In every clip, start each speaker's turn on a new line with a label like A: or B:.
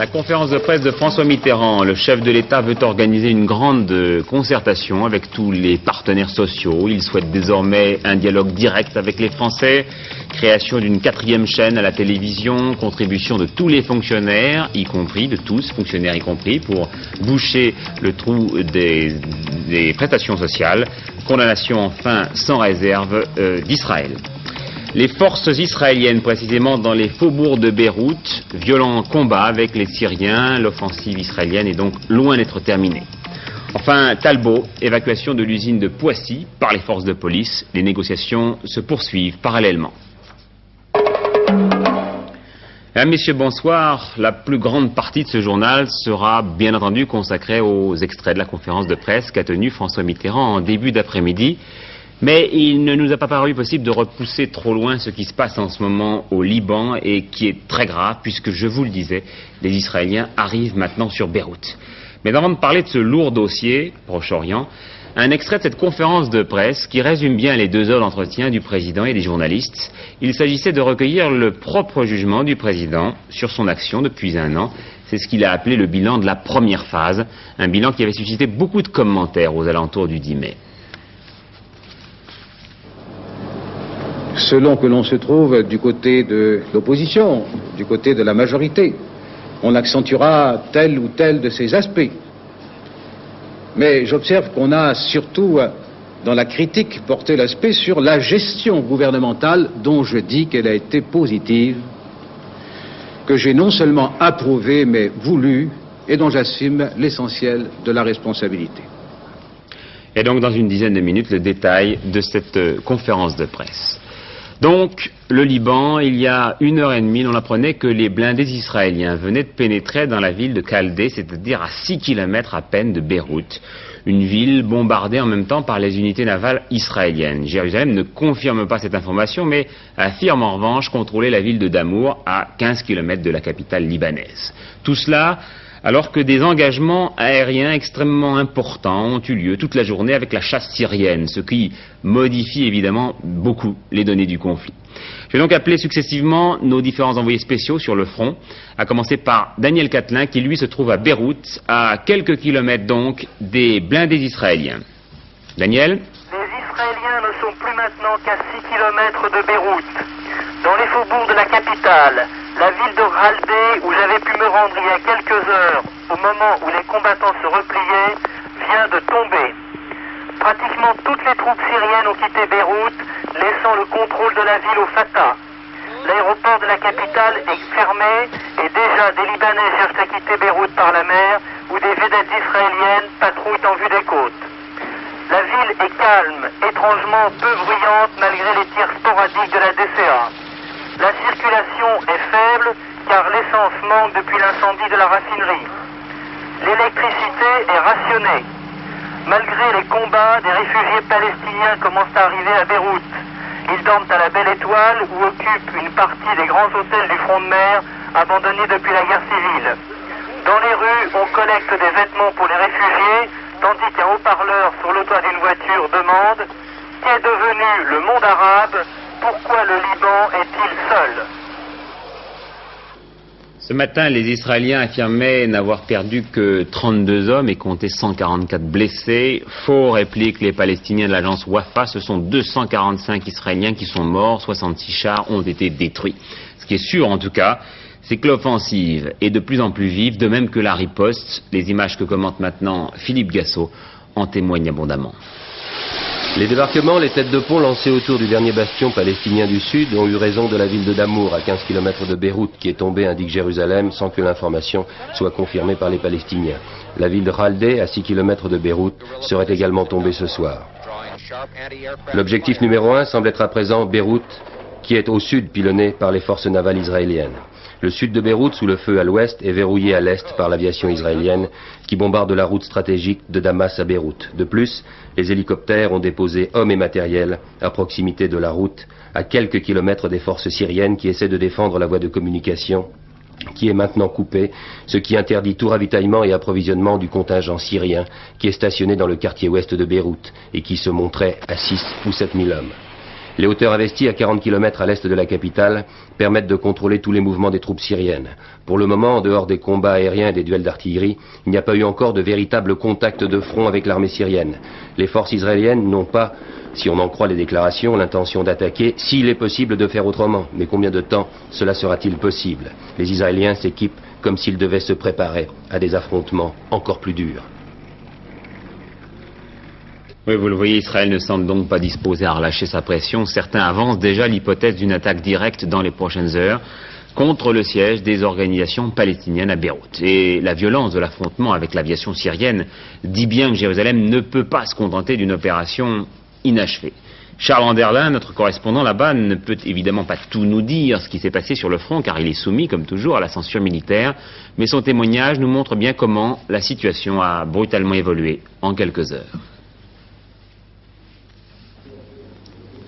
A: La conférence de presse de François Mitterrand, le chef de l'État veut organiser une grande concertation avec tous les partenaires sociaux. Il souhaite désormais un dialogue direct avec les Français, création d'une 4e chaîne à la télévision, contribution de tous les fonctionnaires, y compris, de tous, fonctionnaires y compris, pour boucher le trou des prestations sociales, condamnation enfin sans réserve d'Israël. Les forces israéliennes, précisément dans les faubourgs de Beyrouth, violent combat avec les Syriens. L'offensive israélienne est donc loin d'être terminée. Enfin, Talbot, évacuation de l'usine de Poissy par les forces de police. Les négociations se poursuivent parallèlement. Mesdames, Messieurs, bonsoir. La plus grande partie de ce journal sera bien entendu consacrée aux extraits de la conférence de presse qu'a tenue François Mitterrand en début d'après-midi. Mais il ne nous a pas paru possible de repousser trop loin ce qui se passe en ce moment au Liban et qui est très grave puisque, je vous le disais, les Israéliens arrivent maintenant sur Beyrouth. Mais avant de parler de ce lourd dossier, Proche-Orient, un extrait de cette conférence de presse qui résume bien les 2 heures d'entretien du président et des journalistes. Il s'agissait de recueillir le propre jugement du président sur son action depuis 1 an. C'est ce qu'il a appelé le bilan de la première phase, un bilan qui avait suscité beaucoup de commentaires aux alentours du 10 mai.
B: Selon que l'on se trouve du côté de l'opposition, du côté de la majorité, on accentuera tel ou tel de ces aspects. Mais j'observe qu'on a surtout, dans la critique, porté l'aspect sur la gestion gouvernementale, dont je dis qu'elle a été positive, que j'ai non seulement approuvée, mais voulue, et dont j'assume l'essentiel de la responsabilité.
A: Et donc, dans une dizaine de minutes, le détail de cette conférence de presse. Donc, le Liban, il y a 1h30, on apprenait que les blindés israéliens venaient de pénétrer dans la ville de Chaldée, c'est-à-dire à 6 km à peine de Beyrouth. Une ville bombardée en même temps par les unités navales israéliennes. Jérusalem ne confirme pas cette information, mais affirme en revanche contrôler la ville de Damour, à 15 km de la capitale libanaise. Tout cela alors que des engagements aériens extrêmement importants ont eu lieu toute la journée avec la chasse syrienne, ce qui modifie évidemment beaucoup les données du conflit. Je vais donc appeler successivement nos différents envoyés spéciaux sur le front, à commencer par Daniel Catlin, qui lui se trouve à Beyrouth, à quelques kilomètres donc des blindés israéliens. Daniel ?
C: Les Israéliens ne sont plus maintenant qu'à 6 km de Beyrouth. Dans les faubourgs de la capitale, la ville de Chaldée, où j'avais pu me rendre il y a quelques heures, au moment où les combattants se repliaient, vient de tomber. Pratiquement toutes les troupes syriennes ont quitté Beyrouth, laissant le contrôle de la ville au Fatah. L'aéroport de la capitale est fermé et déjà des Libanais cherchent à quitter Beyrouth par la mer, où des vedettes israéliennes patrouillent en vue des côtes. La ville est calme, étrangement peu bruyante malgré les tirs sporadiques de la DCA. La circulation est faible car l'essence manque depuis l'incendie de la raffinerie. L'électricité est rationnée. Malgré les combats, des réfugiés palestiniens commencent à arriver à Beyrouth. Ils dorment à la Belle Étoile où occupent une partie des grands hôtels du front de mer abandonnés depuis la guerre civile. Dans les rues, on collecte des vêtements pour les réfugiés, tandis qu'un haut-parleur sur le toit d'une voiture demande « Qu'est devenu le monde arabe ? Pourquoi le Liban est-il seul ?»
A: Ce matin, les Israéliens affirmaient n'avoir perdu que 32 hommes et compté 144 blessés. Faux, répliquent les Palestiniens de l'agence Wafa, ce sont 245 Israéliens qui sont morts, 66 chars ont été détruits. Ce qui est sûr en tout cas, c'est que l'offensive est de plus en plus vive, de même que la riposte. Les images que commente maintenant Philippe Gassot en témoignent abondamment.
D: Les débarquements, les têtes de pont lancées autour du dernier bastion palestinien du Sud ont eu raison de la ville de Damour, à 15 km de Beyrouth, qui est tombée, indique Jérusalem, sans que l'information soit confirmée par les Palestiniens. La ville de Chaldée, à 6 km de Beyrouth, serait également tombée ce soir. L'objectif numéro 1 semble être à présent Beyrouth, qui est au sud pilonné par les forces navales israéliennes. Le sud de Beyrouth, sous le feu à l'ouest, est verrouillé à l'est par l'aviation israélienne qui bombarde la route stratégique de Damas à Beyrouth. De plus, les hélicoptères ont déposé hommes et matériel à proximité de la route, à quelques kilomètres des forces syriennes qui essaient de défendre la voie de communication qui est maintenant coupée, ce qui interdit tout ravitaillement et approvisionnement du contingent syrien qui est stationné dans le quartier ouest de Beyrouth et qui se montrait à 6 ou 7 000 hommes. Les hauteurs investies à 40 km à l'est de la capitale permettent de contrôler tous les mouvements des troupes syriennes. Pour le moment, en dehors des combats aériens et des duels d'artillerie, il n'y a pas eu encore de véritable contact de front avec l'armée syrienne. Les forces israéliennes n'ont pas, si on en croit les déclarations, l'intention d'attaquer, s'il est possible de faire autrement. Mais combien de temps cela sera-t-il possible? Les Israéliens s'équipent comme s'ils devaient se préparer à des affrontements encore plus durs.
A: Oui, vous le voyez, Israël ne semble donc pas disposé à relâcher sa pression. Certains avancent déjà l'hypothèse d'une attaque directe dans les prochaines heures contre le siège des organisations palestiniennes à Beyrouth. Et la violence de l'affrontement avec l'aviation syrienne dit bien que Jérusalem ne peut pas se contenter d'une opération inachevée. Charles Anderlin, notre correspondant là-bas, ne peut évidemment pas tout nous dire ce qui s'est passé sur le front, car il est soumis, comme toujours, à la censure militaire, mais son témoignage nous montre bien comment la situation a brutalement évolué en quelques heures.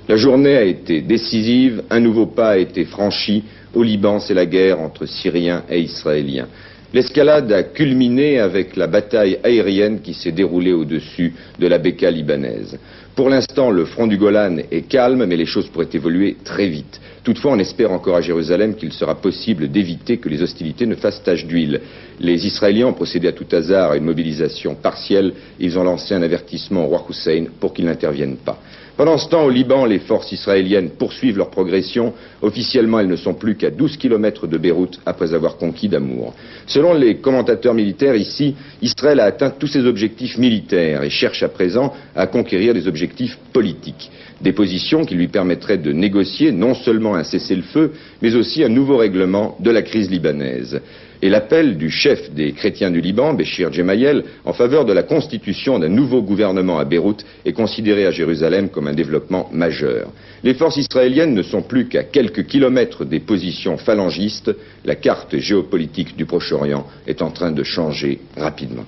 E: La journée a été décisive, un nouveau pas a été franchi. Au Liban, c'est la guerre entre Syriens et Israéliens. L'escalade a culminé avec la bataille aérienne qui s'est déroulée au-dessus de la Beka libanaise. Pour l'instant, le front du Golan est calme, mais les choses pourraient évoluer très vite. Toutefois, on espère encore à Jérusalem qu'il sera possible d'éviter que les hostilités ne fassent tache d'huile. Les Israéliens ont procédé à tout hasard à une mobilisation partielle. Ils ont lancé un avertissement au roi Hussein pour qu'il n'intervienne pas. Pendant ce temps, au Liban, les forces israéliennes poursuivent leur progression. Officiellement, elles ne sont plus qu'à 12 km de Beyrouth après avoir conquis Damour. Selon les commentateurs militaires ici, Israël a atteint tous ses objectifs militaires et cherche à présent à conquérir des objectifs politiques. Des positions qui lui permettraient de négocier non seulement un cessez-le-feu, mais aussi un nouveau règlement de la crise libanaise. Et l'appel du chef des chrétiens du Liban, Béchir Gemayel, en faveur de la constitution d'un nouveau gouvernement à Beyrouth est considéré à Jérusalem comme un développement majeur. Les forces israéliennes ne sont plus qu'à quelques kilomètres des positions phalangistes. La carte géopolitique du Proche-Orient est en train de changer rapidement.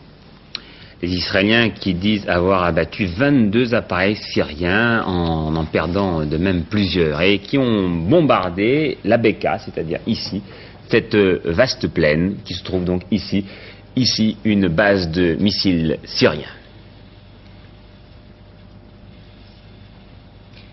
A: Les Israéliens qui disent avoir abattu 22 appareils syriens en perdant de même plusieurs et qui ont bombardé la Beka, c'est-à-dire ici, cette vaste plaine qui se trouve donc ici une base de missiles syriens.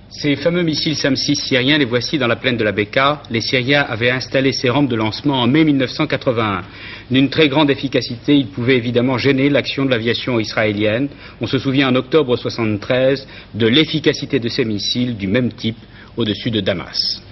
F: Ces fameux missiles SAM-6 syriens, les voici dans la plaine de la Beka. Les Syriens avaient installé ces rampes de lancement en mai 1981. D'une très grande efficacité, ils pouvaient évidemment gêner l'action de l'aviation israélienne. On se souvient en octobre 1973 de l'efficacité de ces missiles du même type au-dessus de Damas.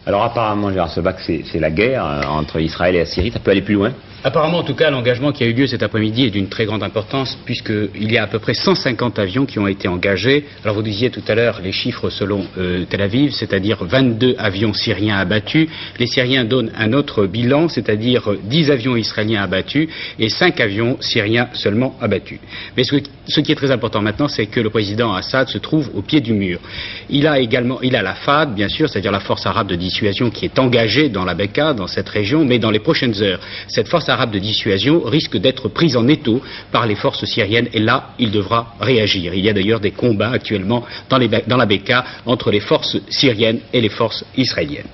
A: Alors apparemment, Gérard Sebag, c'est la guerre entre Israël et la Syrie. Ça peut aller plus loin?
F: Apparemment, en tout cas, l'engagement qui a eu lieu cet après-midi est d'une très grande importance, puisqu'il y a à peu près 150 avions qui ont été engagés. Alors, vous disiez tout à l'heure les chiffres selon Tel Aviv, c'est-à-dire 22 avions syriens abattus. Les Syriens donnent un autre bilan, c'est-à-dire 10 avions israéliens abattus et 5 avions syriens seulement abattus. Mais ce qui est très important maintenant, c'est que le président Assad se trouve au pied du mur. Il a la FAD, bien sûr, c'est-à-dire la force arabe de dissuasion qui est engagée dans la Beka, dans cette région, mais dans les prochaines heures, cette force arabe de dissuasion risque d'être prise en étau par les forces syriennes et là, il devra réagir. Il y a d'ailleurs des combats actuellement dans la Beka entre les forces syriennes et les forces israéliennes.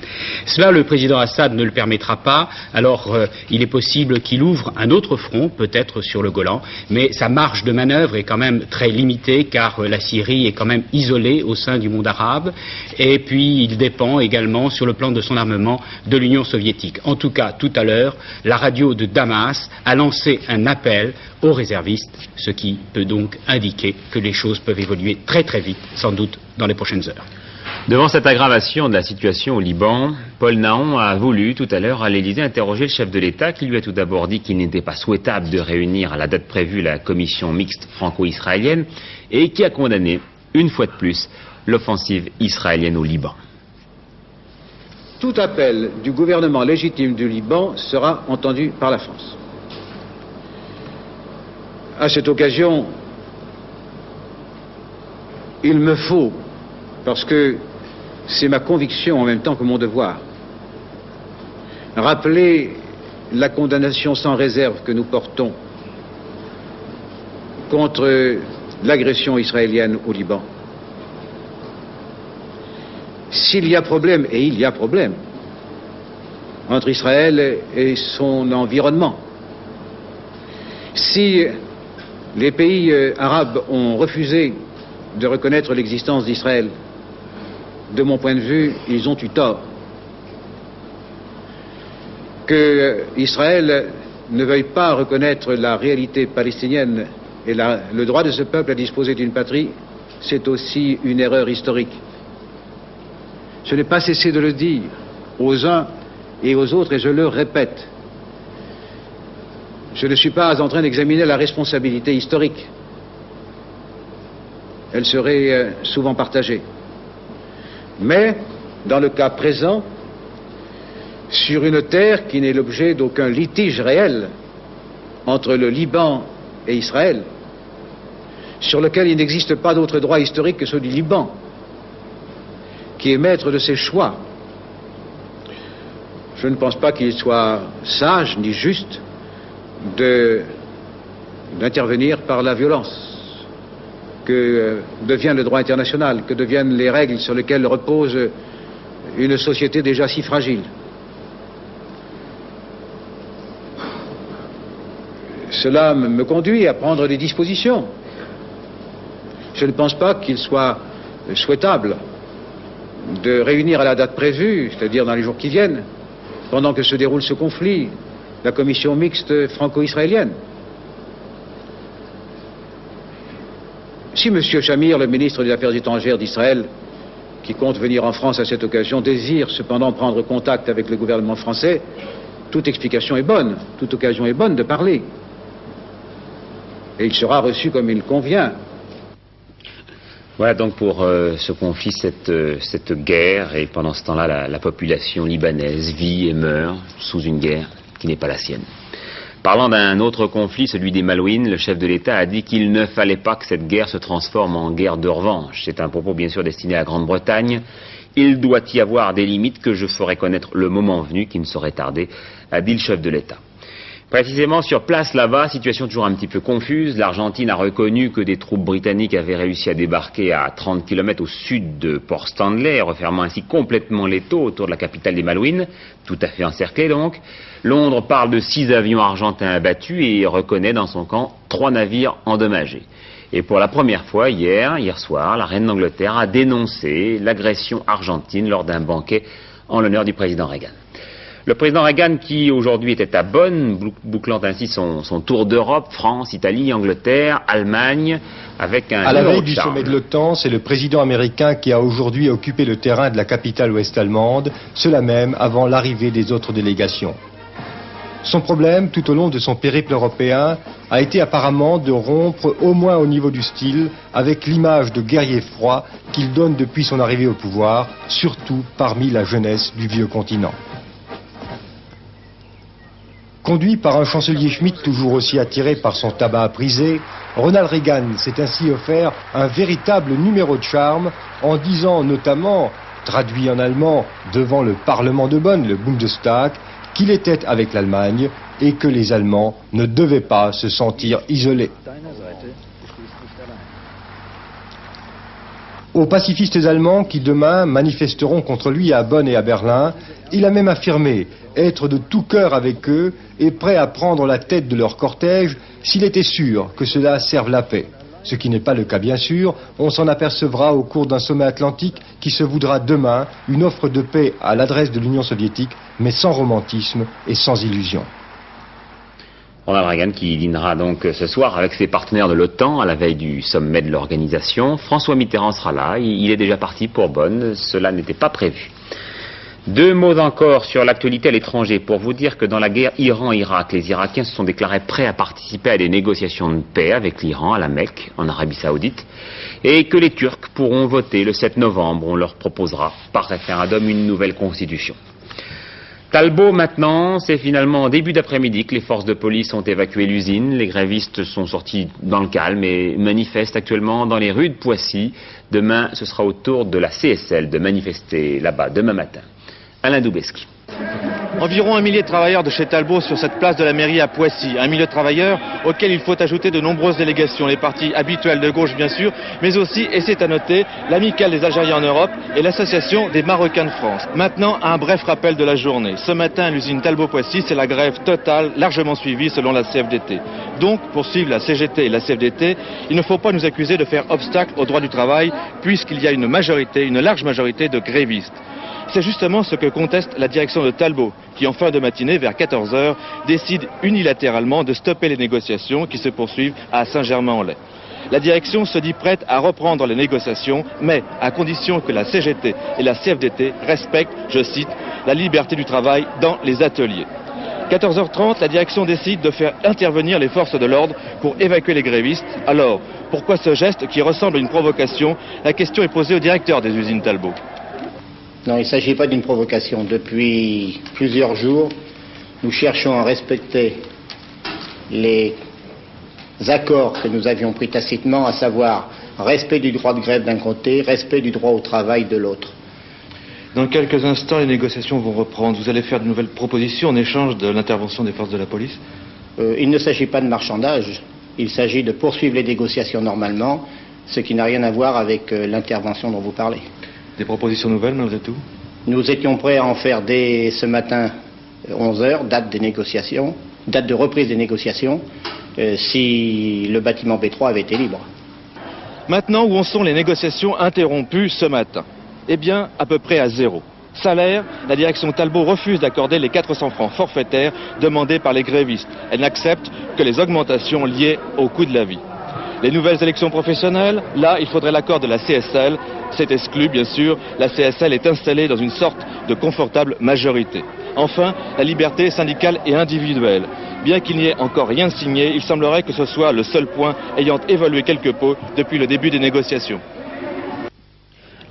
F: Cela, le président Assad ne le permettra pas, alors il est possible qu'il ouvre un autre front, peut-être sur le Golan, mais sa marge de manœuvre est quand même très limitée car la Syrie est quand même isolée au sein du monde arabe et puis il dépend également sur le plan de son armement de l'Union soviétique. En tout cas, tout à l'heure, la radio de Damas a lancé un appel aux réservistes, ce qui peut donc indiquer que les choses peuvent évoluer très très vite, sans doute dans les prochaines heures.
A: Devant cette aggravation de la situation au Liban, Paul Nahon a voulu tout à l'heure à l'Élysée interroger le chef de l'État qui lui a tout d'abord dit qu'il n'était pas souhaitable de réunir à la date prévue la commission mixte franco-israélienne et qui a condamné une fois de plus l'offensive israélienne au Liban.
B: Tout appel du gouvernement légitime du Liban sera entendu par la France. À cette occasion, il me faut, parce que c'est ma conviction en même temps que mon devoir, rappeler la condamnation sans réserve que nous portons contre l'agression israélienne au Liban. S'il y a problème, et il y a problème, entre Israël et son environnement, si les pays arabes ont refusé de reconnaître l'existence d'Israël. De mon point de vue, ils ont eu tort. Que Israël ne veuille pas reconnaître la réalité palestinienne et le droit de ce peuple à disposer d'une patrie, c'est aussi une erreur historique. Je n'ai pas cessé de le dire aux uns et aux autres, et je le répète. Je ne suis pas en train d'examiner la responsabilité historique. Elle serait souvent partagée. Mais, dans le cas présent, sur une terre qui n'est l'objet d'aucun litige réel entre le Liban et Israël, sur lequel il n'existe pas d'autre droit historique que celui du Liban, qui est maître de ses choix, je ne pense pas qu'il soit sage ni juste d'intervenir par la violence. Que devient le droit international, que deviennent les règles sur lesquelles repose une société déjà si fragile. Cela me conduit à prendre des dispositions. Je ne pense pas qu'il soit souhaitable de réunir à la date prévue, c'est-à-dire dans les jours qui viennent, pendant que se déroule ce conflit, la commission mixte franco-israélienne. Si M. Shamir, le ministre des Affaires étrangères d'Israël, qui compte venir en France à cette occasion, désire cependant prendre contact avec le gouvernement français, toute explication est bonne, toute occasion est bonne de parler. Et il sera reçu comme il convient.
A: Voilà donc pour ce conflit, cette guerre, et pendant ce temps-là, la population libanaise vit et meurt sous une guerre qui n'est pas la sienne. Parlant d'un autre conflit, celui des Malouines, le chef de l'État a dit qu'il ne fallait pas que cette guerre se transforme en guerre de revanche. C'est un propos bien sûr destiné à la Grande-Bretagne. Il doit y avoir des limites que je ferai connaître le moment venu, qui ne saurait tarder, a dit le chef de l'État. Précisément sur place là-bas, situation toujours un petit peu confuse. L'Argentine a reconnu que des troupes britanniques avaient réussi à débarquer à 30 km au sud de Port Stanley, refermant ainsi complètement l'étau autour de la capitale des Malouines, tout à fait encerclée donc. Londres parle de 6 avions argentins abattus et reconnaît dans son camp 3 navires endommagés. Et pour la première fois, hier soir, la reine d'Angleterre a dénoncé l'agression argentine lors d'un banquet en l'honneur du président Reagan. Le président Reagan qui aujourd'hui était à Bonn, bouclant ainsi son tour d'Europe, France, Italie, Angleterre, Allemagne, avec un...
G: À la veille du sommet de l'OTAN, c'est le président américain qui a aujourd'hui occupé le terrain de la capitale ouest-allemande, cela même avant l'arrivée des autres délégations. Son problème, tout au long de son périple européen, a été apparemment de rompre, au moins au niveau du style, avec l'image de guerrier froid qu'il donne depuis son arrivée au pouvoir, surtout parmi la jeunesse du vieux continent. Conduit par un chancelier Schmitt toujours aussi attiré par son tabac à priser, Ronald Reagan s'est ainsi offert un véritable numéro de charme en disant notamment, traduit en allemand devant le Parlement de Bonn, le Bundestag, qu'il était avec l'Allemagne et que les Allemands ne devaient pas se sentir isolés. Aux pacifistes allemands qui demain manifesteront contre lui à Bonn et à Berlin, il a même affirmé être de tout cœur avec eux et prêt à prendre la tête de leur cortège s'il était sûr que cela serve la paix. Ce qui n'est pas le cas bien sûr, on s'en apercevra au cours d'un sommet atlantique qui se voudra demain une offre de paix à l'adresse de l'Union soviétique, mais sans romantisme et sans illusion.
A: Ronald Reagan qui dînera donc ce soir avec ses partenaires de l'OTAN à la veille du sommet de l'organisation. François Mitterrand sera là, il est déjà parti pour Bonn, cela n'était pas prévu. 2 mots encore sur l'actualité à l'étranger pour vous dire que dans la guerre Iran-Irak, les Irakiens se sont déclarés prêts à participer à des négociations de paix avec l'Iran à la Mecque, en Arabie Saoudite, et que les Turcs pourront voter le 7 novembre. On leur proposera par référendum une nouvelle constitution. Talbot maintenant, c'est finalement en début d'après-midi que les forces de police ont évacué l'usine. Les grévistes sont sortis dans le calme et manifestent actuellement dans les rues de Poissy. Demain, ce sera au tour de la CSL de manifester là-bas, demain matin. Alain Doubesky.
H: Environ 1 millier de travailleurs de chez Talbot sur cette place de la mairie à Poissy. 1 millier de travailleurs auxquels il faut ajouter de nombreuses délégations, les partis habituels de gauche bien sûr, mais aussi, et c'est à noter, l'Amicale des Algériens en Europe et l'Association des Marocains de France. Maintenant, un bref rappel de la journée. Ce matin, à l'usine Talbot-Poissy, c'est la grève totale, largement suivie selon la CFDT. Donc, pour suivre la CGT et la CFDT, il ne faut pas nous accuser de faire obstacle au droit du travail, puisqu'il y a une majorité, une large majorité de grévistes. C'est justement ce que conteste la direction de Talbot, qui en fin de matinée, vers 14 h, décide unilatéralement de stopper les négociations qui se poursuivent à Saint-Germain-en-Laye. La direction se dit prête à reprendre les négociations, mais à condition que la CGT et la CFDT respectent, je cite, la liberté du travail dans les ateliers. 14h30, la direction décide de faire intervenir les forces de l'ordre pour évacuer les grévistes. Alors, pourquoi ce geste qui ressemble à une provocation? La question est posée au directeur des usines Talbot.
I: Non, il ne s'agit pas d'une provocation. Depuis plusieurs jours, nous cherchons à respecter les accords que nous avions pris tacitement, à savoir respect du droit de grève d'un côté, respect du droit au travail de l'autre.
H: Dans quelques instants, les négociations vont reprendre. Vous allez faire de nouvelles propositions en échange de l'intervention des forces de la police?
I: Il ne s'agit pas de marchandage. Il s'agit de poursuivre les négociations normalement, ce qui n'a rien à voir avec l'intervention dont vous parlez.
H: Des propositions nouvelles, malgré tout?
I: Nous étions prêts à en faire dès ce matin, 11 h, date des négociations, date de reprise des négociations, si le bâtiment B3 avait été libre.
H: Maintenant, où en sont les négociations interrompues ce matin? Eh bien, à peu près à zéro. Salaire, la direction Talbot refuse d'accorder les 400 francs forfaitaires demandés par les grévistes. Elle n'accepte que les augmentations liées au coût de la vie. Les nouvelles élections professionnelles, là, il faudrait l'accord de la CSL. C'est exclu, bien sûr. La CSL est installée dans une sorte de confortable majorité. Enfin, la liberté syndicale et individuelle. Bien qu'il n'y ait encore rien signé, il semblerait que ce soit le seul point ayant évolué quelque peu depuis le début des négociations.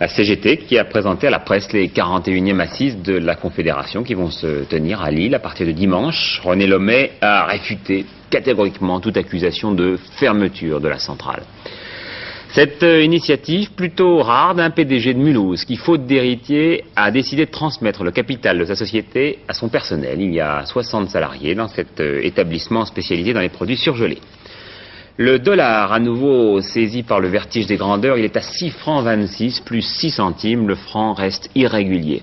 A: La CGT qui a présenté à la presse les 41e assises de la Confédération qui vont se tenir à Lille à partir de dimanche. René Lomet a réfuté catégoriquement toute accusation de fermeture de la centrale. Cette initiative plutôt rare d'un PDG de Mulhouse qui, faute d'héritier, a décidé de transmettre le capital de sa société à son personnel. Il y a 60 salariés dans cet établissement spécialisé dans les produits surgelés. Le dollar, à nouveau saisi par le vertige des grandeurs, il est à 6 francs 26 plus 6 centimes. Le franc reste irrégulier.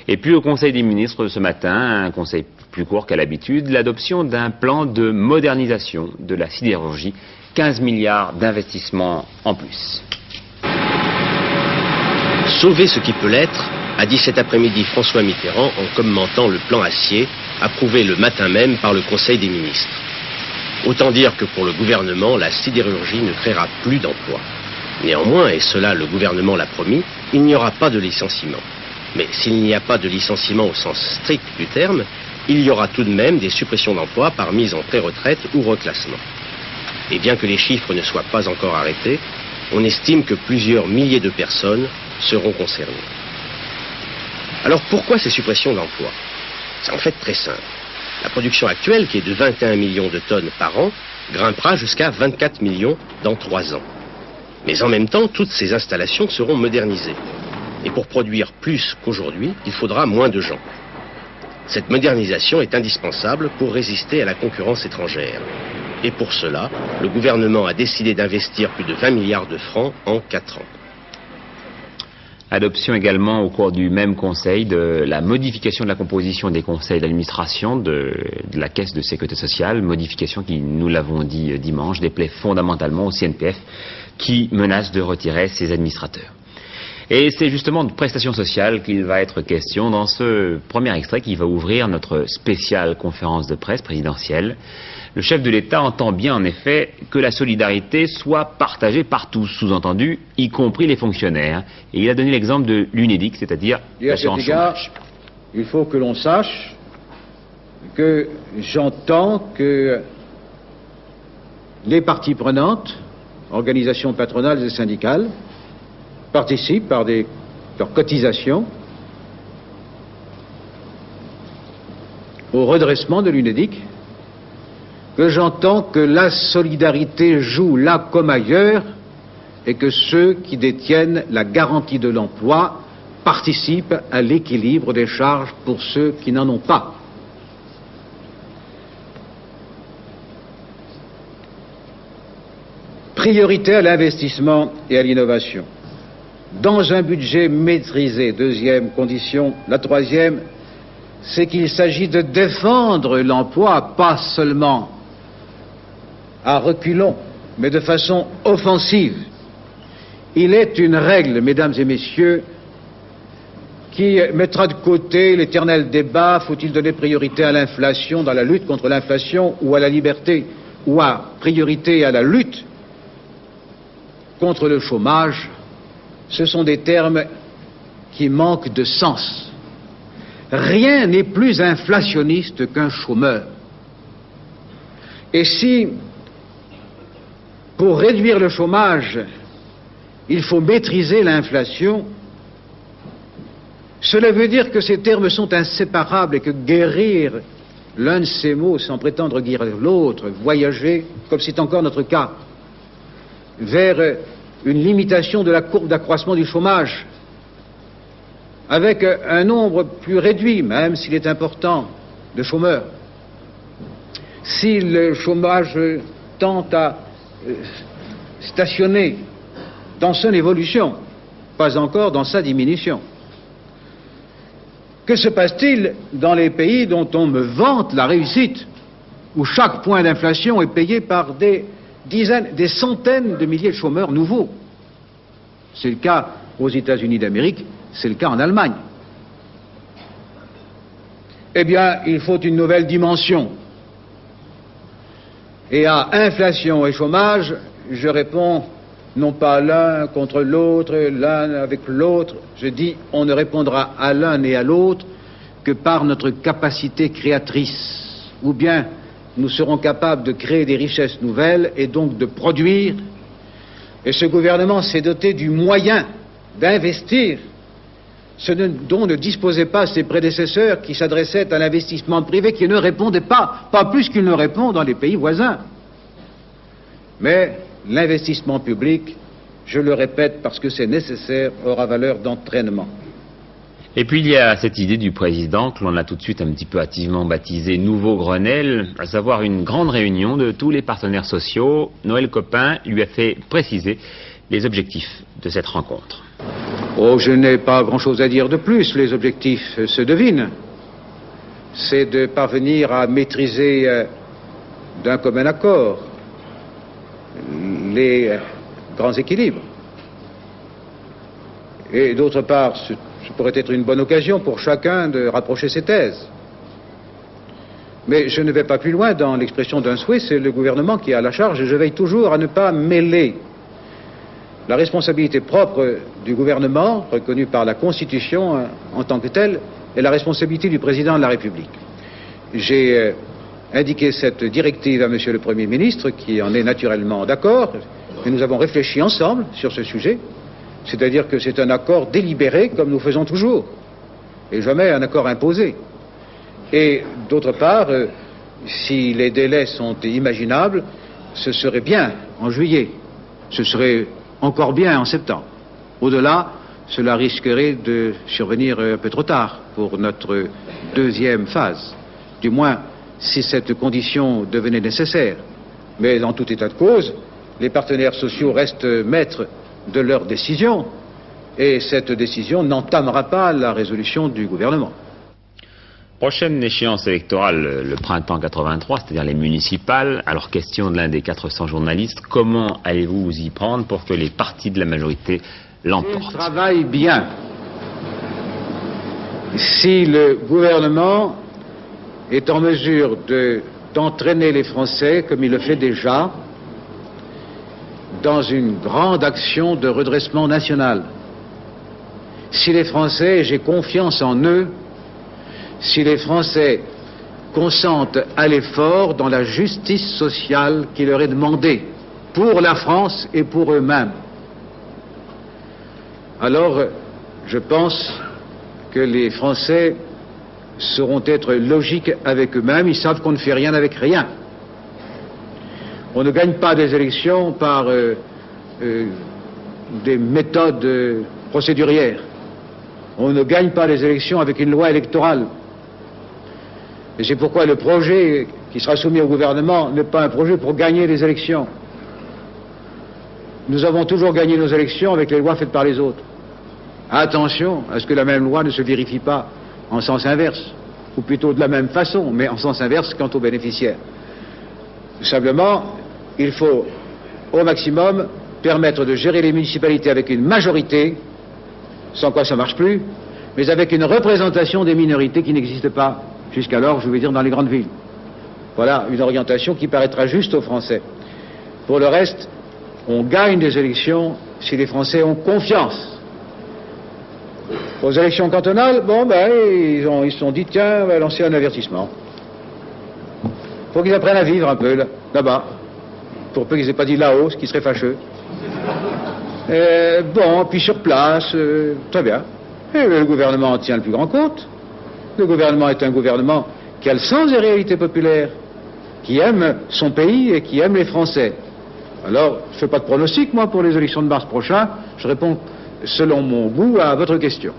A: Et puis au Conseil des ministres ce matin, un conseil plus court qu'à l'habitude, l'adoption d'un plan de modernisation de la sidérurgie, 15 milliards d'investissements en plus.
D: Sauver ce qui peut l'être, a dit cet après-midi François Mitterrand en commentant le plan acier, approuvé le matin même par le Conseil des ministres. Autant dire que pour le gouvernement, la sidérurgie ne créera plus d'emplois. Néanmoins, et cela le gouvernement l'a promis, il n'y aura pas de licenciement. Mais s'il n'y a pas de licenciement au sens strict du terme, il y aura tout de même des suppressions d'emplois par mise en pré-retraite ou reclassement. Et bien que les chiffres ne soient pas encore arrêtés, on estime que plusieurs milliers de personnes seront concernées. Alors pourquoi ces suppressions d'emplois? C'est en fait très simple. La production actuelle, qui est de 21 millions de tonnes par an, grimpera jusqu'à 24 millions dans 3 ans. Mais en même temps, toutes ces installations seront modernisées. Et pour produire plus qu'aujourd'hui, il faudra moins de gens. Cette modernisation est indispensable pour résister à la concurrence étrangère. Et pour cela, le gouvernement a décidé d'investir plus de 20 milliards de francs en 4 ans.
A: Adoption également au cours du même conseil de la modification de la composition des conseils d'administration de la Caisse de sécurité sociale, modification qui, nous l'avons dit dimanche, déplaît fondamentalement au CNPF qui menace de retirer ses administrateurs. Et c'est justement de prestations sociales qu'il va être question dans ce premier extrait qui va ouvrir notre spéciale conférence de presse présidentielle. Le chef de l'État entend bien en effet que la solidarité soit partagée par tous, sous-entendu, y compris les fonctionnaires. Et il a donné l'exemple de l'UNEDIC, c'est-à-dire l'assurance chômage.
B: Il faut que l'on sache que j'entends que les parties prenantes, organisations patronales et syndicales, participent par leurs cotisations au redressement de l'UNEDIC, que j'entends que la solidarité joue là comme ailleurs et que ceux qui détiennent la garantie de l'emploi participent à l'équilibre des charges pour ceux qui n'en ont pas. priorité à l'investissement et à l'innovation. Dans un budget maîtrisé, deuxième condition. La troisième, c'est qu'il s'agit de défendre l'emploi, pas seulement à reculons, mais de façon offensive. Il est une règle, mesdames et messieurs, qui mettra de côté l'éternel débat, faut-il donner priorité à l'inflation, dans la lutte contre l'inflation, ou à la liberté, ou à priorité à la lutte contre le chômage. Ce sont des termes qui manquent de sens. Rien n'est plus inflationniste qu'un chômeur. Et si, pour réduire le chômage, il faut maîtriser l'inflation, cela veut dire que ces termes sont inséparables et que guérir l'un de ces mots sans prétendre guérir l'autre, voyager, comme c'est encore notre cas, vers une limitation de la courbe d'accroissement du chômage, avec un nombre plus réduit, même s'il est important, de chômeurs. Si le chômage tend à stationner dans son évolution, pas encore dans sa diminution. Que se passe-t-il dans les pays dont on me vante la réussite, où chaque point d'inflation est payé par des dizaines, des centaines de milliers de chômeurs nouveaux? C'est le cas aux États-Unis d'Amérique, c'est le cas en Allemagne. Eh bien, il faut une nouvelle dimension. Et à inflation et chômage, je réponds non pas l'un contre l'autre, l'un avec l'autre. Je dis, on ne répondra à l'un et à l'autre que par notre capacité créatrice. Ou bien, nous serons capables de créer des richesses nouvelles et donc de produire. Et ce gouvernement s'est doté du moyen d'investir, ce dont ne disposaient pas ses prédécesseurs qui s'adressaient à l'investissement privé, qui ne répondait pas plus qu'il ne répond dans les pays voisins. Mais l'investissement public, je le répète parce que c'est nécessaire, aura valeur d'entraînement.
A: Et puis il y a cette idée du président que l'on a tout de suite un petit peu hâtivement baptisé Nouveau Grenelle, à savoir une grande réunion de tous les partenaires sociaux. Noël Copin lui a fait préciser les objectifs de cette rencontre.
B: Oh, je n'ai pas grand-chose à dire de plus, les objectifs se devinent. C'est de parvenir à maîtriser d'un commun accord les grands équilibres. Et d'autre part, ce pourrait être une bonne occasion pour chacun de rapprocher ses thèses. Mais je ne vais pas plus loin dans l'expression d'un souhait, c'est le gouvernement qui a la charge, et je veille toujours à ne pas mêler la responsabilité propre du gouvernement, reconnue par la Constitution en tant que telle, et la responsabilité du président de la République. J'ai indiqué cette directive à Monsieur le Premier ministre, qui en est naturellement d'accord, et nous avons réfléchi ensemble sur ce sujet, c'est-à-dire que c'est un accord délibéré, comme nous faisons toujours, et jamais un accord imposé. Et d'autre part, si les délais sont imaginables, ce serait bien en juillet, ce serait encore bien en septembre. Au-delà, cela risquerait de survenir un peu trop tard pour notre deuxième phase, du moins si cette condition devenait nécessaire. Mais dans tout état de cause, les partenaires sociaux restent maîtres de leur décision, et cette décision n'entamera pas la résolution du gouvernement.
A: Prochaine échéance électorale, le printemps 83, c'est-à-dire les municipales. Alors, question de l'un des 400 journalistes, comment allez-vous vous y prendre pour que les partis de la majorité l'emportent?
B: Il travaille bien. Si le gouvernement est en mesure d'entraîner les Français, comme il le fait déjà, dans une grande action de redressement national, si les Français, et j'ai confiance en eux, si les Français consentent à l'effort dans la justice sociale qui leur est demandée pour la France et pour eux-mêmes, alors je pense que les Français sauront être logiques avec eux-mêmes. Ils savent qu'on ne fait rien avec rien. On ne gagne pas des élections par des méthodes procédurières. On ne gagne pas les élections avec une loi électorale. Et c'est pourquoi le projet qui sera soumis au gouvernement n'est pas un projet pour gagner les élections. nous avons toujours gagné nos élections avec les lois faites par les autres. Attention à ce que la même loi ne se vérifie pas en sens inverse, ou plutôt de la même façon, mais en sens inverse quant aux bénéficiaires. Simplement, il faut au maximum permettre de gérer les municipalités avec une majorité, sans quoi ça ne marche plus, mais avec une représentation des minorités qui n'existe pas jusqu'alors, je veux dire, dans les grandes villes. Voilà une orientation qui paraîtra juste aux Français. Pour le reste, on gagne des élections si les Français ont confiance. Aux élections cantonales, bon, ben, ils se sont dit, tiens, on va lancer un avertissement. Faut qu'ils apprennent à vivre un peu, là-bas. Pour peu qu'ils n'aient pas dit là-haut, ce qui serait fâcheux. Bon, puis sur place, très bien. Et le gouvernement en tient le plus grand compte. Le gouvernement est un gouvernement qui a le sens des réalités populaires, qui aime son pays et qui aime les Français. Alors, je ne fais pas de pronostic, moi, pour les élections de mars prochain. Je réponds selon mon goût à votre question.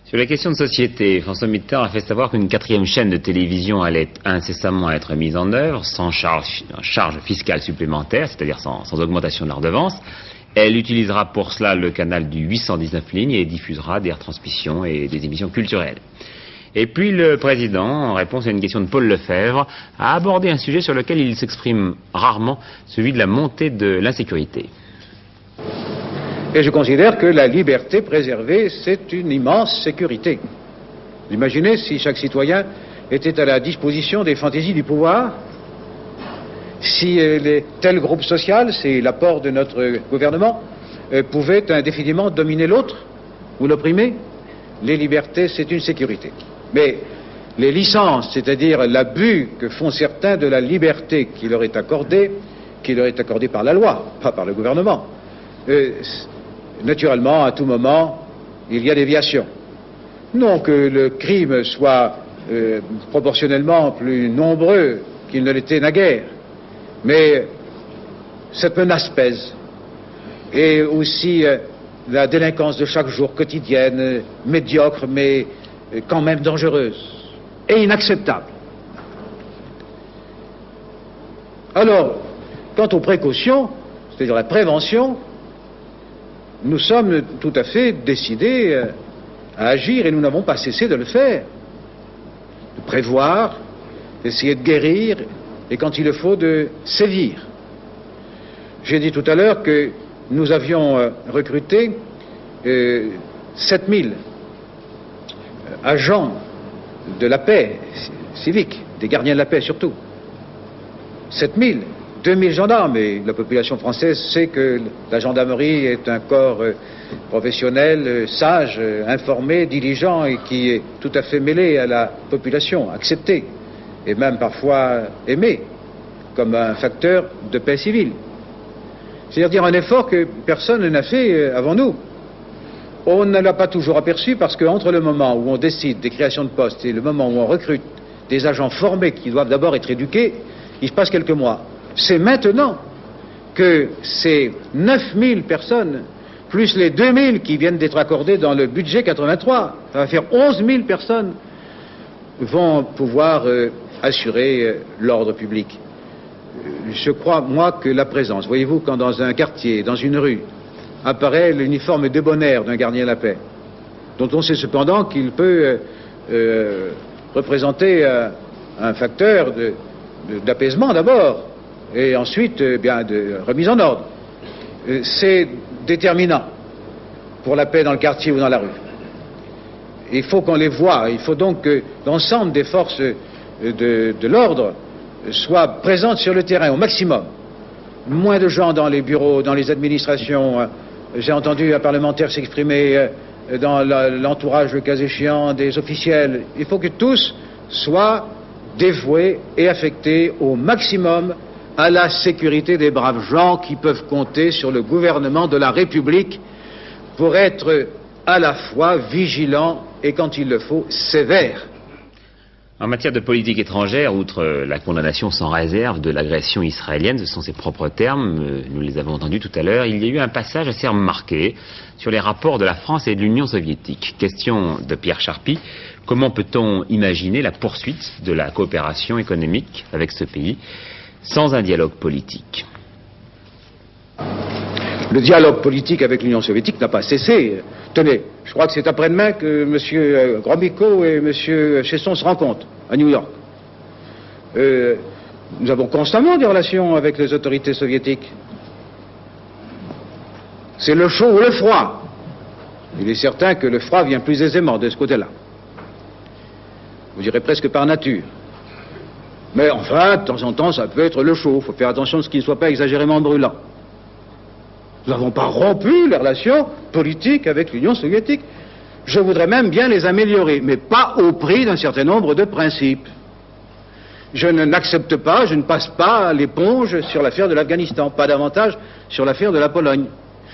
A: Sur les questions de société, François Mitterrand a fait savoir qu'une 4e chaîne de télévision allait incessamment être mise en œuvre, sans charge fiscale supplémentaire, c'est-à-dire sans augmentation de la redevance. Elle utilisera pour cela le canal du 819 lignes et diffusera des retransmissions et des émissions culturelles. Et puis le président, en réponse à une question de Paul Lefebvre, a abordé un sujet sur lequel il s'exprime rarement, celui de la montée de l'insécurité.
B: Et je considère que la liberté préservée, c'est une immense sécurité. Imaginez si chaque citoyen était à la disposition des fantaisies du pouvoir, si tel groupe social, c'est l'apport de notre gouvernement, pouvait indéfiniment dominer l'autre ou l'opprimer. Les libertés, c'est une sécurité. Mais les licences, c'est-à-dire l'abus que font certains de la liberté qui leur est accordée par la loi, pas par le gouvernement, naturellement, à tout moment, il y a déviation. Non que le crime soit proportionnellement plus nombreux qu'il ne l'était naguère, mais cette menace pèse. Et aussi la délinquance de chaque jour, quotidienne, médiocre, mais quand même dangereuse et inacceptable. Alors, quant aux précautions, c'est-à-dire la prévention, nous sommes tout à fait décidés à agir et nous n'avons pas cessé de le faire. De prévoir, d'essayer de guérir et quand il le faut de sévir. J'ai dit tout à l'heure que nous avions recruté 7000 agents de la paix civique, des gardiens de la paix surtout. 7000, 2000 gendarmes, et la population française sait que la gendarmerie est un corps professionnel, sage, informé, diligent et qui est tout à fait mêlé à la population, accepté et même parfois aimé comme un facteur de paix civile. C'est-à-dire un effort que personne n'a fait avant nous. On ne l'a pas toujours aperçu parce qu'entre le moment où on décide des créations de postes et le moment où on recrute des agents formés qui doivent d'abord être éduqués, il se passe quelques mois. C'est maintenant que ces 9000 personnes, plus les 2000 qui viennent d'être accordées dans le budget 83, ça va faire 11 000 personnes, vont pouvoir assurer l'ordre public. Je crois, moi, que la présence, voyez-vous, quand dans un quartier, dans une rue, apparaît l'uniforme débonnaire d'un gardien de la paix, dont on sait cependant qu'il peut représenter un facteur d'apaisement d'abord, et ensuite bien de remise en ordre. C'est déterminant pour la paix dans le quartier ou dans la rue. Il faut qu'on les voie, il faut donc que l'ensemble des forces de l'ordre soient présentes sur le terrain au maximum. Moins de gens dans les bureaux, dans les administrations. J'ai entendu un parlementaire s'exprimer dans l'entourage, le cas échéant, des officiels. Il faut que tous soient dévoués et affectés au maximum à la sécurité des braves gens qui peuvent compter sur le gouvernement de la République pour être à la fois vigilants et, quand il le faut, sévères.
A: En matière de politique étrangère, outre la condamnation sans réserve de l'agression israélienne, ce sont ses propres termes, nous les avons entendus tout à l'heure, il y a eu un passage assez remarqué sur les rapports de la France et de l'Union soviétique. Question de Pierre Charpy, comment peut-on imaginer la poursuite de la coopération économique avec ce pays sans un dialogue politique ?
B: Le dialogue politique avec l'Union soviétique n'a pas cessé. Tenez, je crois que c'est après-demain que M. Gromyko et M. Chesson se rencontrent à New York. Nous avons constamment des relations avec les autorités soviétiques. C'est le chaud ou le froid. Il est certain que le froid vient plus aisément de ce côté-là. Vous direz presque par nature. Mais enfin, de temps en temps, ça peut être le chaud. Il faut faire attention à ce qu'il ne soit pas exagérément brûlant. Nous n'avons pas rompu les relations politiques avec l'Union soviétique. Je voudrais même bien les améliorer, mais pas au prix d'un certain nombre de principes. Je n'accepte pas, je ne passe pas l'éponge sur l'affaire de l'Afghanistan, pas davantage sur l'affaire de la Pologne.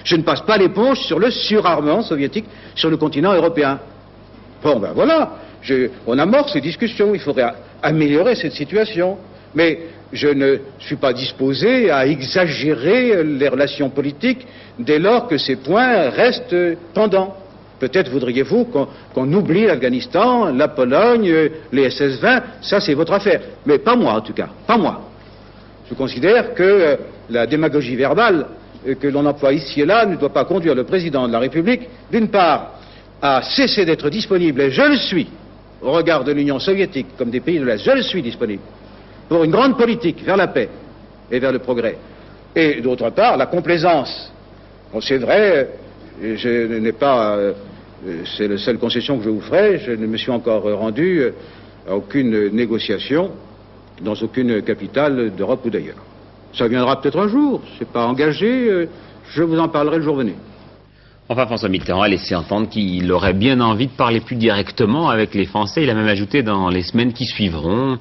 B: Je ne passe pas l'éponge sur le surarmement soviétique sur le continent européen. Bon, ben voilà, on amorce ces discussions, il faudrait améliorer cette situation. Mais je ne suis pas disposé à exagérer les relations politiques dès lors que ces points restent pendants. Peut-être voudriez-vous qu'on oublie l'Afghanistan, la Pologne, les SS-20, ça c'est votre affaire. Mais pas moi en tout cas, pas moi. Je considère que la démagogie verbale que l'on emploie ici et là ne doit pas conduire le président de la République, d'une part, à cesser d'être disponible, et je le suis, au regard de l'Union soviétique comme des pays de l'Est, je le suis disponible, pour une grande politique vers la paix et vers le progrès. Et d'autre part, la complaisance. Bon, c'est vrai, je n'ai pas... c'est la seule concession que je vous ferai. Je ne me suis encore rendu à aucune négociation dans aucune capitale d'Europe ou d'ailleurs. Ça viendra peut-être un jour, c'est pas engagé, je vous en parlerai le jour venu.
A: Enfin, François Mitterrand a laissé entendre qu'il aurait bien envie de parler plus directement avec les Français. Il a même ajouté dans les semaines qui suivront,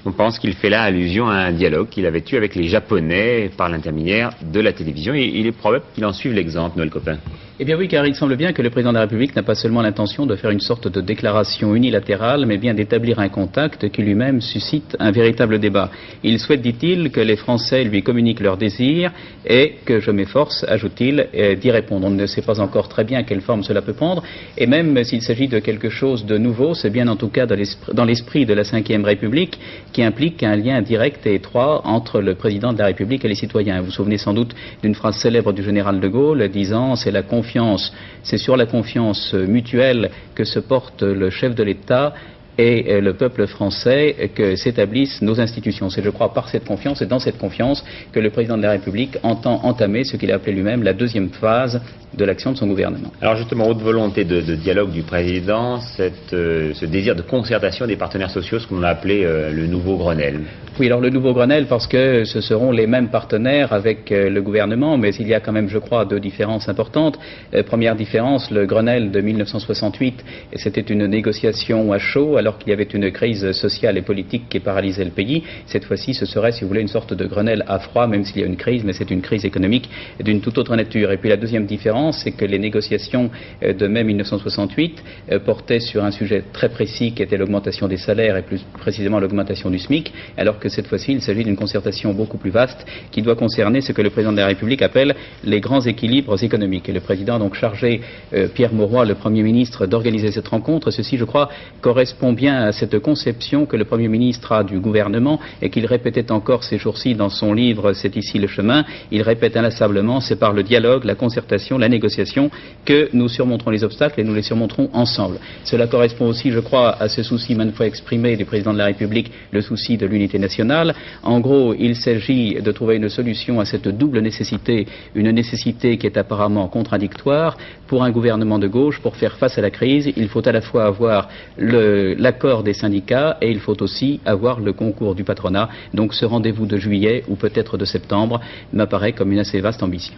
A: on pense qu'il fait là allusion à un dialogue qu'il avait eu avec les Japonais par l'intermédiaire de la télévision. Et il est probable qu'il en suive l'exemple, Noël Copain.
F: Eh bien oui, car il semble bien que le président de la République n'a pas seulement l'intention de faire une sorte de déclaration unilatérale, mais bien d'établir un contact qui lui-même suscite un véritable débat. Il souhaite, dit-il, que les Français lui communiquent leurs désirs et que je m'efforce, ajoute-t-il, d'y répondre. On ne sait pas encore très bien quelle forme cela peut prendre, et même s'il s'agit de quelque chose de nouveau, c'est bien en tout cas dans l'esprit de la Ve République qui implique un lien direct et étroit entre le président de la République et les citoyens. Vous vous souvenez sans doute d'une phrase célèbre du général de Gaulle disant « c'est sur la confiance mutuelle que se porte le chef de l'État et le peuple français que s'établissent nos institutions. C'est, je crois, par cette confiance et dans cette confiance que le président de la République entend entamer ce qu'il a appelé lui-même la deuxième phase de l'action de son gouvernement.
A: Alors justement, haute volonté de dialogue du président, ce désir de concertation des partenaires sociaux, ce qu'on a appelé le nouveau Grenelle.
F: Oui, alors le nouveau Grenelle, parce que ce seront les mêmes partenaires avec le gouvernement, mais il y a quand même, je crois, deux différences importantes. Première différence, le Grenelle de 1968, c'était une négociation à chaud, alors qu'il y avait une crise sociale et politique qui paralysait le pays. Cette fois-ci, ce serait, si vous voulez, une sorte de Grenelle à froid, même s'il y a une crise, mais c'est une crise économique d'une toute autre nature. Et puis la deuxième différence, c'est que les négociations de mai 1968 portaient sur un sujet très précis qui était l'augmentation des salaires et plus précisément l'augmentation du SMIC, alors que cette fois-ci, il s'agit d'une concertation beaucoup plus vaste qui doit concerner ce que le président de la République appelle les grands équilibres économiques. Et le président a donc chargé Pierre Mauroy, le Premier ministre, d'organiser cette rencontre. Ceci, je crois, correspond bien à cette conception que le Premier ministre a du gouvernement et qu'il répétait encore ces jours-ci dans son livre « C'est ici le chemin ». Il répète inlassablement, c'est par le dialogue, la concertation, la négociation que nous surmonterons les obstacles et nous les surmonterons ensemble. Cela correspond aussi, je crois, à ce souci maintes fois exprimé du président de la République, le souci de l'unité nationale. En gros, il s'agit de trouver une solution à cette double nécessité, une nécessité qui est apparemment contradictoire. Pour un gouvernement de gauche, pour faire face à la crise, il faut à la fois avoir l'accord des syndicats et il faut aussi avoir le concours du patronat. Donc ce rendez-vous de juillet ou peut-être de septembre m'apparaît comme une assez vaste ambition.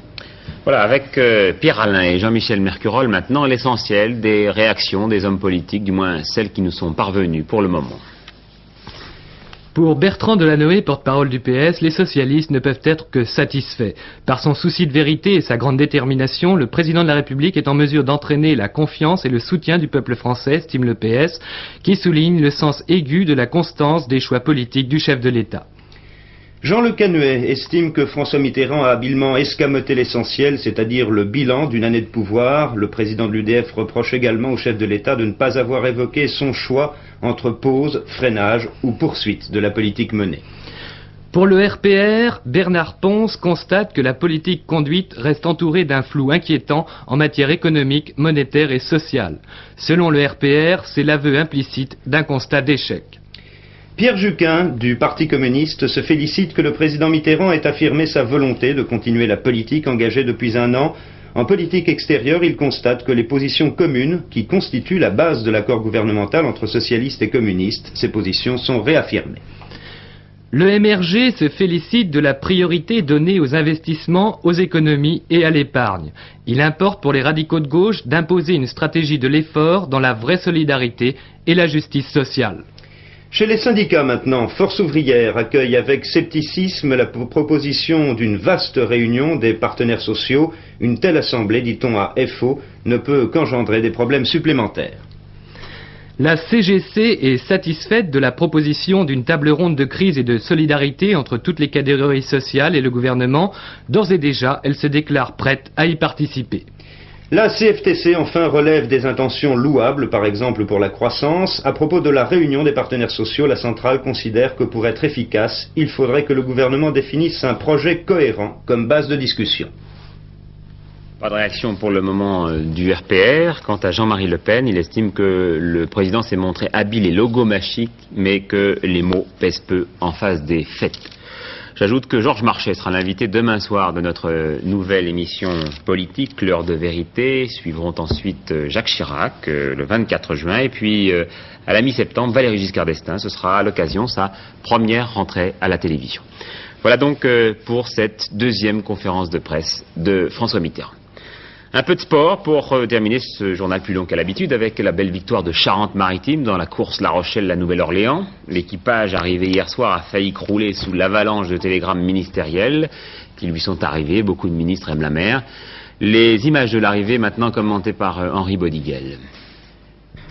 A: Voilà, avec Pierre Alain et Jean-Michel Mercurol, maintenant l'essentiel des réactions des hommes politiques, du moins celles qui nous sont parvenues pour le moment.
J: Pour Bertrand Delanoë, porte-parole du PS, les socialistes ne peuvent être que satisfaits. Par son souci de vérité et sa grande détermination, le président de la République est en mesure d'entraîner la confiance et le soutien du peuple français, estime le PS, qui souligne le sens aigu de la constance des choix politiques du chef de l'État.
K: Jean Le Canuet estime que François Mitterrand a habilement escamoté l'essentiel, c'est-à-dire le bilan d'une année de pouvoir. Le président de l'UDF reproche également au chef de l'État de ne pas avoir évoqué son choix entre pause, freinage ou poursuite de la politique menée.
J: Pour le RPR, Bernard Ponce constate que la politique conduite reste entourée d'un flou inquiétant en matière économique, monétaire et sociale. Selon le RPR, c'est l'aveu implicite d'un constat d'échec.
K: Pierre Juquin, du Parti communiste, se félicite que le président Mitterrand ait affirmé sa volonté de continuer la politique engagée depuis un an. En politique extérieure, il constate que les positions communes, qui constituent la base de l'accord gouvernemental entre socialistes et communistes, ces positions sont réaffirmées.
J: Le MRG se félicite de la priorité donnée aux investissements, aux économies et à l'épargne. Il importe pour les radicaux de gauche d'imposer une stratégie de l'effort dans la vraie solidarité et la justice sociale.
K: Chez les syndicats maintenant, Force ouvrière accueille avec scepticisme la proposition d'une vaste réunion des partenaires sociaux. Une telle assemblée, dit-on à FO, ne peut qu'engendrer des problèmes supplémentaires.
J: La CGC est satisfaite de la proposition d'une table ronde de crise et de solidarité entre toutes les catégories sociales et le gouvernement. D'ores et déjà, elle se déclare prête à y participer.
K: La CFTC enfin relève des intentions louables, par exemple pour la croissance. À propos de la réunion des partenaires sociaux, la centrale considère que pour être efficace, il faudrait que le gouvernement définisse un projet cohérent comme base de discussion.
A: Pas de réaction pour le moment du RPR. Quant à Jean-Marie Le Pen, il estime que le président s'est montré habile et logomachique, mais que les mots pèsent peu en face des faits. J'ajoute que Georges Marchais sera l'invité demain soir de notre nouvelle émission politique, l'heure de vérité. Suivront ensuite Jacques Chirac, le 24 juin, et puis à la mi-septembre, Valéry Giscard d'Estaing. Ce sera à l'occasion sa première rentrée à la télévision. Voilà donc pour cette deuxième conférence de presse de François Mitterrand. Un peu de sport pour terminer ce journal plus long qu'à l'habitude avec la belle victoire de Charente-Maritime dans la course La Rochelle-La Nouvelle-Orléans. L'équipage arrivé hier soir a failli crouler sous l'avalanche de télégrammes ministériels qui lui sont arrivés. Beaucoup de ministres aiment la mer. Les images de l'arrivée maintenant commentées par Henri Bodiguel.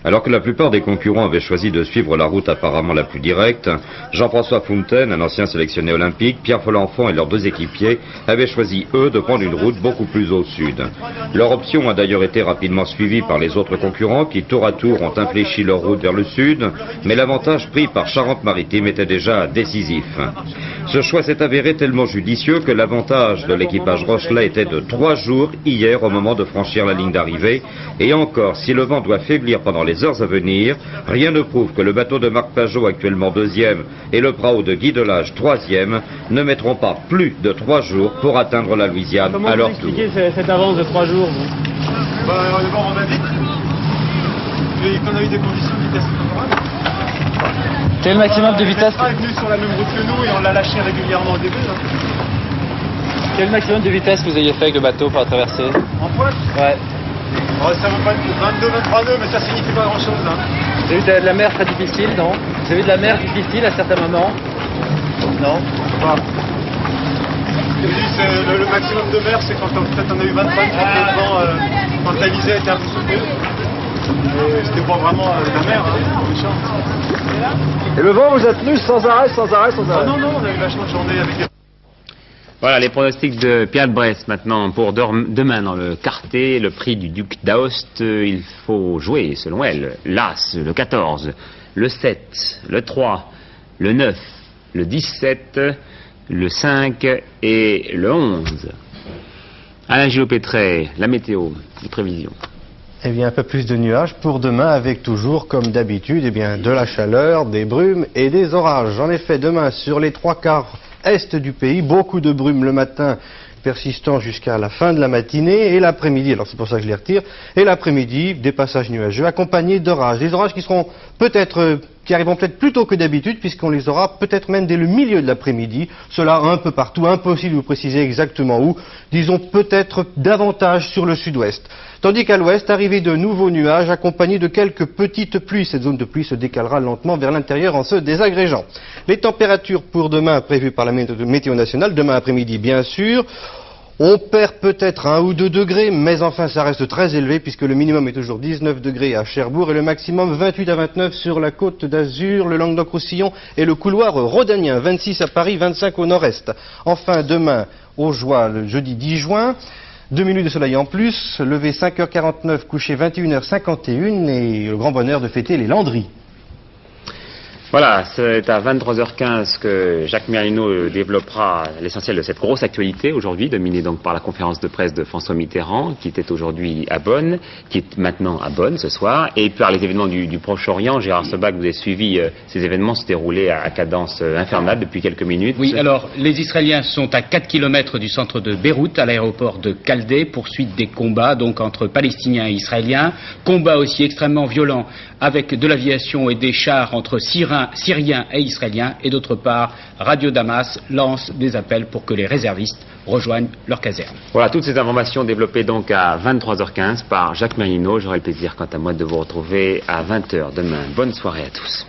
L: Alors que la plupart des concurrents avaient choisi de suivre la route apparemment la plus directe, Jean-François Fontaine, un ancien sélectionné olympique, Pierre Folenfant et leurs deux équipiers avaient choisi, eux, de prendre une route beaucoup plus au sud. Leur option a d'ailleurs été rapidement suivie par les autres concurrents qui, tour à tour, ont infléchi leur route vers le sud, mais l'avantage pris par Charente-Maritime était déjà décisif. Ce choix s'est avéré tellement judicieux que l'avantage de l'équipage Rochelais était de 3 jours hier au moment de franchir la ligne d'arrivée, et encore, si le vent doit faiblir pendant les heures à venir, rien ne prouve que le bateau de Marc Pajot, actuellement 2e, et le prao de Guy Delage, 3e, ne mettront pas plus de 3 jours pour atteindre la Louisiane à leur tour.
M: Comment vous expliquez cette avance de 3 jours
N: D'abord on va vite, et qu'on a eu des conditions de vitesse favorables.
M: Quel maximum de vitesse?
N: Le train est venu sur la même route que nous et on l'a lâché régulièrement au début.
M: Quel maximum de vitesse vous ayez fait avec le bateau pour la traversée?
N: En pointe?
M: Ouais.
N: Oh, ça veut pas être 22-23 nœuds, mais ça signifie pas grand chose.
M: Vous avez eu de la mer très difficile, non? Vous avez eu de la mer difficile à certains moments? Non?
N: Pas. Le maximum de mer, c'est quand peut-être on a eu 25-30 de vent quand la visée était un peu soutenue. C'était pas vraiment de la mer, méchant.
M: Et le vent vous a tenu sans arrêt?
N: Non, on a eu la chance de journée avec.
A: Voilà les pronostics de Pierre de Bresse maintenant pour demain dans le Carté, le prix du Duc d'Aoste. Il faut jouer selon elle l'As, le 14, le 7, le 3, le 9, le 17, le 5 et le 11. Alain Gillot-Pétret, la météo, les prévisions.
O: Eh bien, un peu plus de nuages pour demain avec toujours, comme d'habitude, eh bien, de la chaleur, des brumes et des orages. En effet, demain, sur les 3/4 est du pays, beaucoup de brumes le matin, persistant jusqu'à la fin de la matinée et l'après-midi, alors c'est pour ça que je les retire, et l'après-midi, des passages nuageux accompagnés d'orages. Des orages qui seront peut-être, qui arriveront peut-être plus tôt que d'habitude, puisqu'on les aura peut-être même dès le milieu de l'après-midi, cela un peu partout, impossible de vous préciser exactement où, disons peut-être davantage sur le sud-ouest. Tandis qu'à l'ouest, arrivée de nouveaux nuages accompagnés de quelques petites pluies. Cette zone de pluie se décalera lentement vers l'intérieur en se désagrégeant. Les températures pour demain prévues par la météo nationale, demain après-midi bien sûr, on perd peut-être 1 ou 2 degrés, mais enfin ça reste très élevé puisque le minimum est toujours 19 degrés à Cherbourg et le maximum 28 à 29 sur la côte d'Azur, le Languedoc-Roussillon et le couloir rhodanien, 26 à Paris, 25 au nord-est. Enfin demain, au Joie, le jeudi 10 juin, 2 minutes de soleil en plus, levé 5h49, couché 21h51 et le grand bonheur de fêter les Landry.
A: Voilà, c'est à 23h15 que Jacques Mérino développera l'essentiel de cette grosse actualité aujourd'hui, dominée donc par la conférence de presse de François Mitterrand, qui était aujourd'hui à Bonn, qui est maintenant à Bonn ce soir, et par les événements du Proche-Orient. Gérard Sebag, vous avez suivi ces événements se dérouler à cadence infernale depuis quelques minutes.
F: Oui, alors les Israéliens sont à 4 km du centre de Beyrouth, à l'aéroport de Caldé, poursuite des combats donc entre Palestiniens et Israéliens, combats aussi extrêmement violents avec de l'aviation et des chars entre Syriens et Israéliens, et d'autre part, Radio Damas lance des appels pour que les réservistes rejoignent leur caserne.
A: Voilà, toutes ces informations développées donc à 23h15 par Jacques Mérino. J'aurai le plaisir quant à moi de vous retrouver à 20h demain. Bonne soirée à tous.